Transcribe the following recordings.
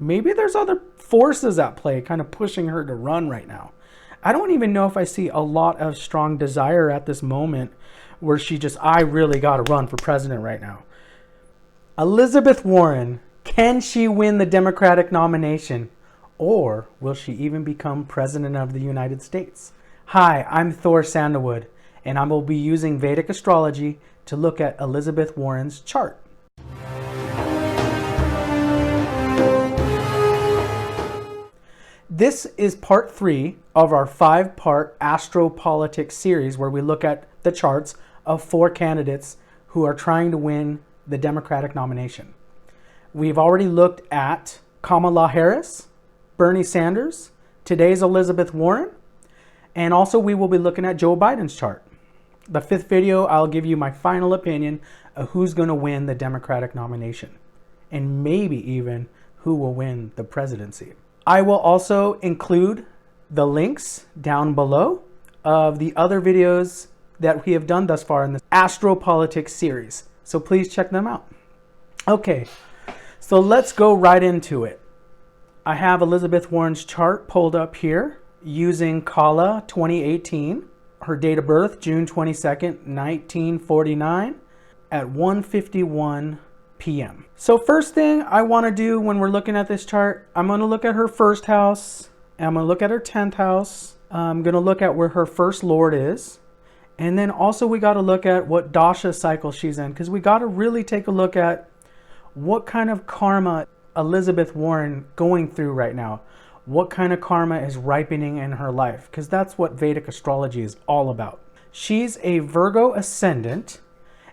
maybe there's other forces at play kind of pushing her to run right now. I don't even know if I see a lot of strong desire at this moment where she just, I really got to run for president right now. Elizabeth Warren, can she win the Democratic nomination? Or will she even become president of the United States? Hi, I'm Thor Sandalwood, and I will be using Vedic astrology to look at Elizabeth Warren's chart. This is part 3 of our 5-part AstroPolitics series where we look at the charts of 4 candidates who are trying to win the Democratic nomination. We've already looked at Kamala Harris, Bernie Sanders, today's Elizabeth Warren, and also we will be looking at Joe Biden's chart. The 5th video, I'll give you my final opinion of who's going to win the Democratic nomination, and maybe even who will win the presidency. I will also include the links down below of the other videos that we have done thus far in this AstroPolitics series. So please check them out. Okay, so let's go right into it. I have Elizabeth Warren's chart pulled up here using Kala 2018. Her date of birth, June 22nd, 1949 at 1:51 p.m. So first thing I want to do when we're looking at this chart, I'm going to look at her first house, and I'm going to look at her 10th house. I'm going to look at where her first lord is. And then also we got to look at what dasha cycle she's in, because we got to really take a look at what kind of karma Elizabeth Warren going through right now. What kind of karma is ripening in her life, because that's what Vedic astrology is all about. She's a Virgo ascendant,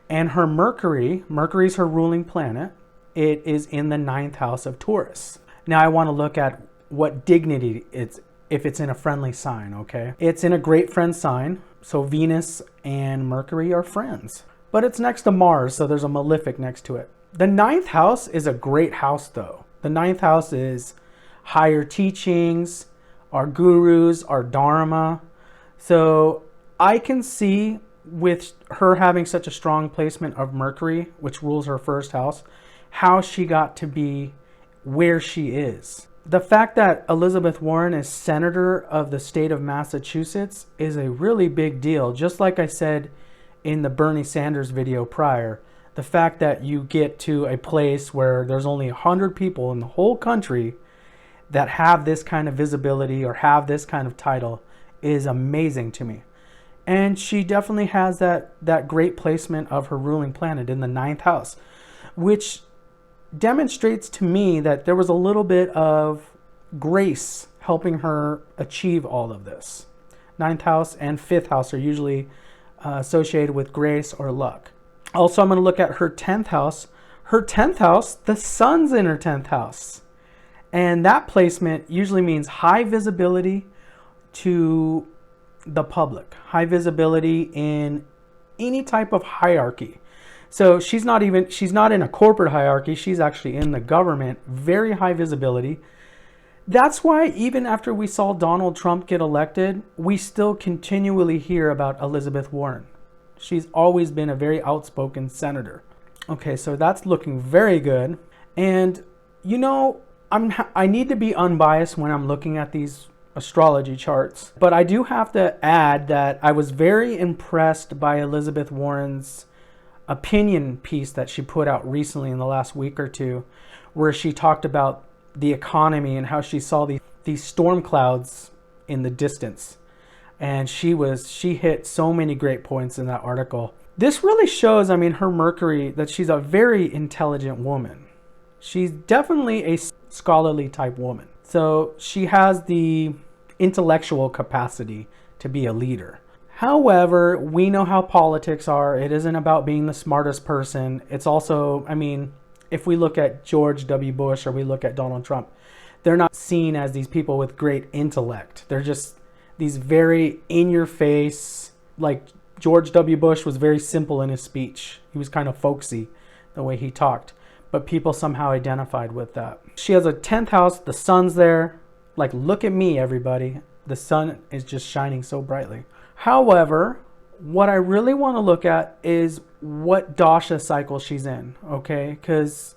and her Mercury's her ruling planet. It is in the 9th house of Taurus. Now I want to look at what dignity it's, if it's in a friendly sign, okay? It's in a great friend sign, so Venus and Mercury are friends. But it's next to Mars, so there's a malefic next to it. The 9th house is a great house though. The 9th house is higher teachings, our gurus, our dharma. So I can see with her having such a strong placement of Mercury, which rules her first house, how she got to be where she is. The fact that Elizabeth Warren is senator of the state of Massachusetts is a really big deal. Just like I said in the Bernie Sanders video prior, the fact that you get to a place where there's only 100 people in the whole country that have this kind of visibility or have this kind of title is amazing to me. And she definitely has that great placement of her ruling planet in the 9th house, which demonstrates to me that there was a little bit of grace helping her achieve all of this. 9th house and 5th house are usually associated with grace or luck. Also, I'm going to look at her 10th house. Her 10th house, the sun's in her 10th house. And that placement usually means high visibility to the public, high visibility in any type of hierarchy. So she's not in a corporate hierarchy, she's actually in the government, very high visibility. That's why even after we saw Donald Trump get elected, we still continually hear about Elizabeth Warren. She's always been a very outspoken senator. Okay, so that's looking very good. And you know, I need to be unbiased when I'm looking at these astrology charts, but I do have to add that I was very impressed by Elizabeth Warren's opinion piece that she put out recently in the last week or two, where she talked about the economy and how she saw these storm clouds in the distance. And she hit so many great points in that article. This really shows, I mean, her Mercury, that she's a very intelligent woman. She's definitely a scholarly type woman. So she has the intellectual capacity to be a leader. However, we know how politics are. It isn't about being the smartest person. It's also, I mean, if we look at George W. Bush or we look at Donald Trump, they're not seen as these people with great intellect. They're just these very in-your-face, like George W. Bush was very simple in his speech. He was kind of folksy the way he talked, but people somehow identified with that. She has a 10th house, the sun's there. Like, look at me, everybody. The sun is just shining so brightly. However, what I really want to look at is what dasha cycle she's in, okay? Because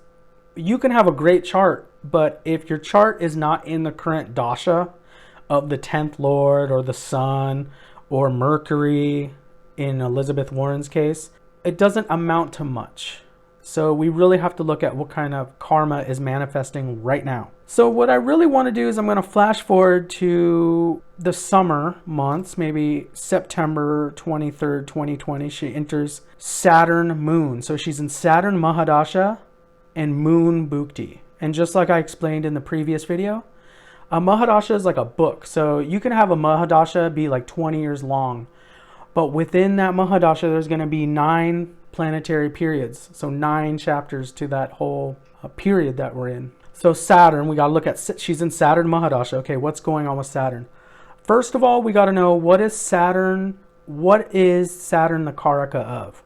you can have a great chart But if your chart is not in the current dasha of the 10th Lord or the Sun or Mercury in Elizabeth Warren's case, it doesn't amount to much. So we really have to look at what kind of karma is manifesting right now. So what I really want to do is I'm going to flash forward to the summer months, maybe September 23rd, 2020. She enters Saturn Moon. So she's in Saturn Mahadasha and Moon Bhukti. And just like I explained in the previous video, a Mahadasha is like a book. So you can have a Mahadasha be like 20 years long. But within that Mahadasha, there's going to be 9 planetary periods. So 9 chapters to that whole period that we're in. So Saturn, we got to look at, she's in Saturn Mahadasha. Okay, what's going on with Saturn? First of all, we got to know what is Saturn the Karaka of?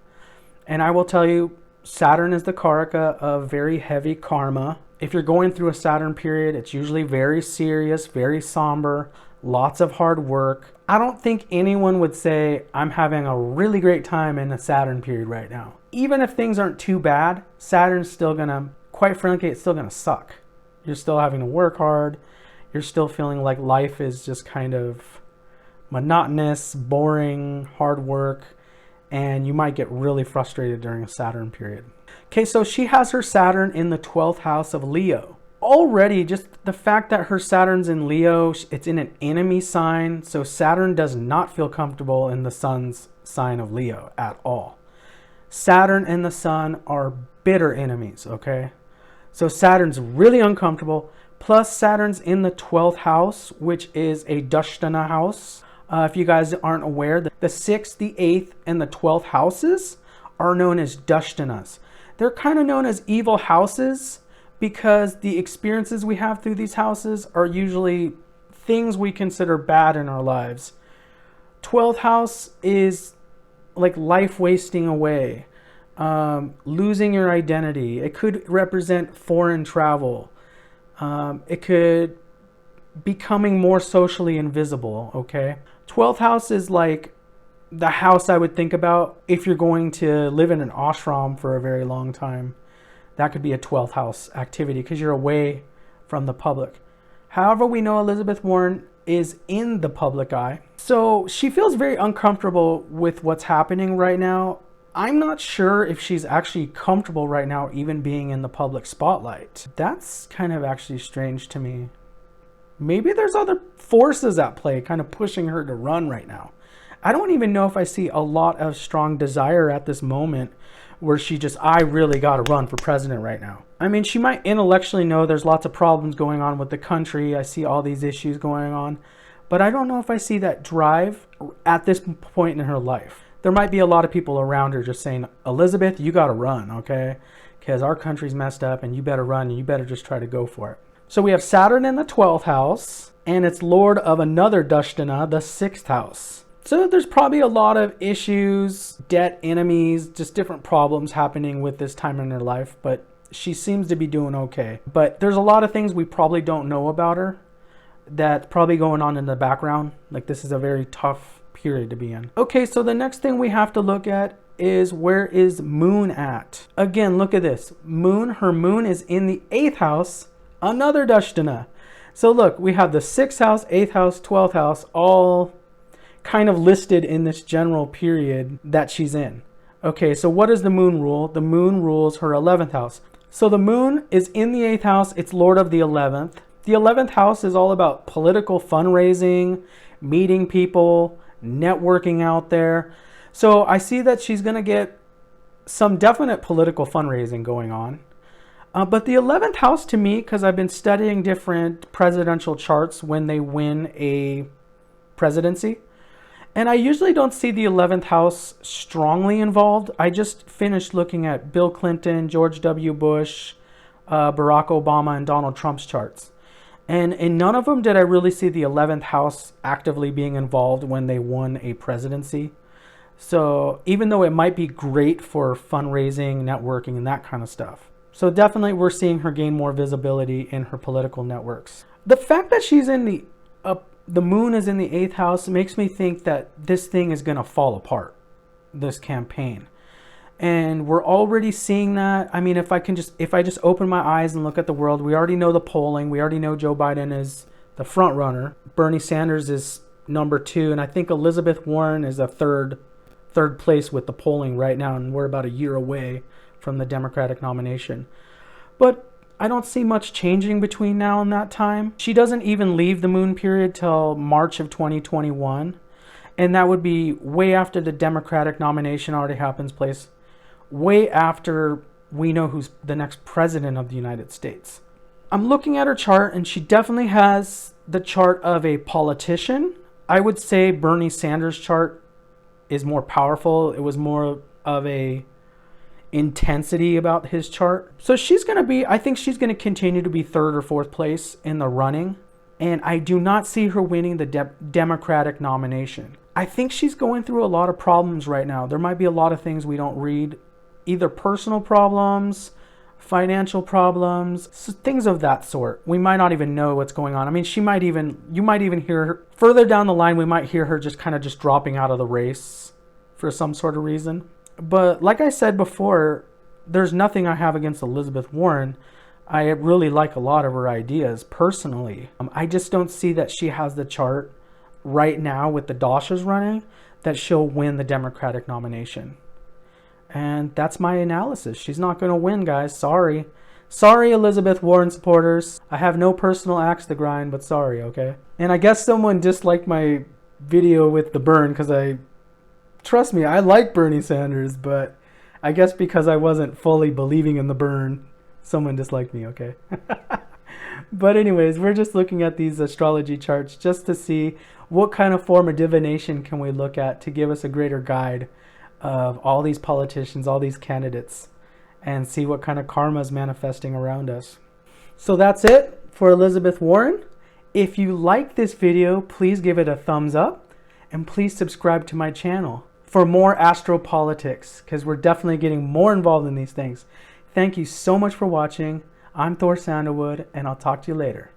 And I will tell you, Saturn is the Karaka of very heavy karma. If you're going through a Saturn period, it's usually very serious, very somber, lots of hard work. I don't think anyone would say, I'm having a really great time in a Saturn period right now. Even if things aren't too bad, Saturn's still gonna, quite frankly, it's still gonna suck. You're still having to work hard. You're still feeling like life is just kind of monotonous, boring, hard work, and you might get really frustrated during a Saturn period. Okay, so she has her Saturn in the 12th house of Leo. Already, just the fact that her Saturn's in Leo, it's in an enemy sign, so Saturn does not feel comfortable in the Sun's sign of Leo at all. Saturn and the Sun are bitter enemies, okay? So Saturn's really uncomfortable, plus Saturn's in the 12th house, which is a Dashtana house. If you guys aren't aware, the 6th, the 8th, and the 12th houses are known as Dashtanas. They're kind of known as evil houses, because the experiences we have through these houses are usually things we consider bad in our lives. 12th house is like life wasting away, losing your identity. It could represent foreign travel. It could becoming more socially invisible, okay? 12th house is like the house I would think about if you're going to live in an ashram for a very long time. That could be a 12th house activity because you're away from the public. However, we know Elizabeth Warren is in the public eye. So she feels very uncomfortable with what's happening right now. I'm not sure if she's actually comfortable right now even being in the public spotlight. That's kind of actually strange to me. Maybe there's other forces at play kind of pushing her to run right now. I don't even know if I see a lot of strong desire at this moment where she just, I really got to run for president right now. I mean, she might intellectually know there's lots of problems going on with the country. I see all these issues going on, but I don't know if I see that drive at this point in her life. There might be a lot of people around her just saying, Elizabeth, you got to run, okay? Because our country's messed up and you better run and you better just try to go for it. So we have Saturn in the 12th house and it's Lord of another Dashtana, the 6th house. So there's probably a lot of issues, debt, enemies, just different problems happening with this time in her life, but she seems to be doing okay. But there's a lot of things we probably don't know about her that's probably going on in the background. Like this is a very tough period to be in. Okay, so the next thing we have to look at is where is Moon at? Again, look at this. Moon, her Moon is in the 8th house, another Dashtana. So look, we have the 6th house, 8th house, 12th house, all kind of listed in this general period that she's in. Okay, so what does the Moon rule? The Moon rules her 11th house. So the Moon is in the 8th house. It's Lord of the 11th. The 11th house is all about political fundraising, meeting people, networking out there. So I see that she's going to get some definite political fundraising going on. But the 11th house to me, because I've been studying different presidential charts when they win a presidency, and I usually don't see the 11th house strongly involved. I just finished looking at Bill Clinton, George W. Bush, Barack Obama, and Donald Trump's charts. And in none of them did I really see the 11th house actively being involved when they won a presidency. So even though it might be great for fundraising, networking, and that kind of stuff. So definitely we're seeing her gain more visibility in her political networks. The fact that she's in the Moon is in the 8th house makes me think that this thing is going to fall apart, this campaign. And we're already seeing that. I mean, if I just open my eyes and look at the world, we already know the polling. We already know Joe Biden is the front runner. Bernie Sanders is number 2, and I think Elizabeth Warren is a third place with the polling right now, and we're about a year away from the Democratic nomination. But I don't see much changing between now and that time. She doesn't even leave the moon period till March of 2021, and that would be way after the Democratic nomination already happens place, way after we know who's the next president of the United States. I'm looking at her chart, and she definitely has the chart of a politician. I would say Bernie Sanders' chart is more powerful. It was more of a intensity about his chart. So I think she's going to continue to be 3rd or 4th place in the running. And I do not see her winning the Democratic nomination. I think she's going through a lot of problems right now. There might be a lot of things we don't read, either personal problems, financial problems, things of that sort. We might not even know what's going on. I mean, you might even hear her further down the line. We might hear her just dropping out of the race for some sort of reason. But like I said before, there's nothing I have against Elizabeth Warren. I really like a lot of her ideas personally. I just don't see that she has the chart right now with the Dashas running that she'll win the Democratic nomination. And that's my analysis. She's not going to win, guys. Sorry. Sorry, Elizabeth Warren supporters. I have no personal axe to grind, but sorry, okay? And I guess someone disliked my video with the burn because trust me, I like Bernie Sanders, but I guess because I wasn't fully believing in the burn, someone disliked me, okay? But anyways, we're just looking at these astrology charts just to see what kind of form of divination can we look at to give us a greater guide of all these politicians, all these candidates, and see what kind of karma is manifesting around us. So that's it for Elizabeth Warren. If you like this video, please give it a thumbs up, and please subscribe to my channel for more AstroPolitics, because we're definitely getting more involved in these things. Thank you so much for watching. I'm Thor Sandalwood, and I'll talk to you later.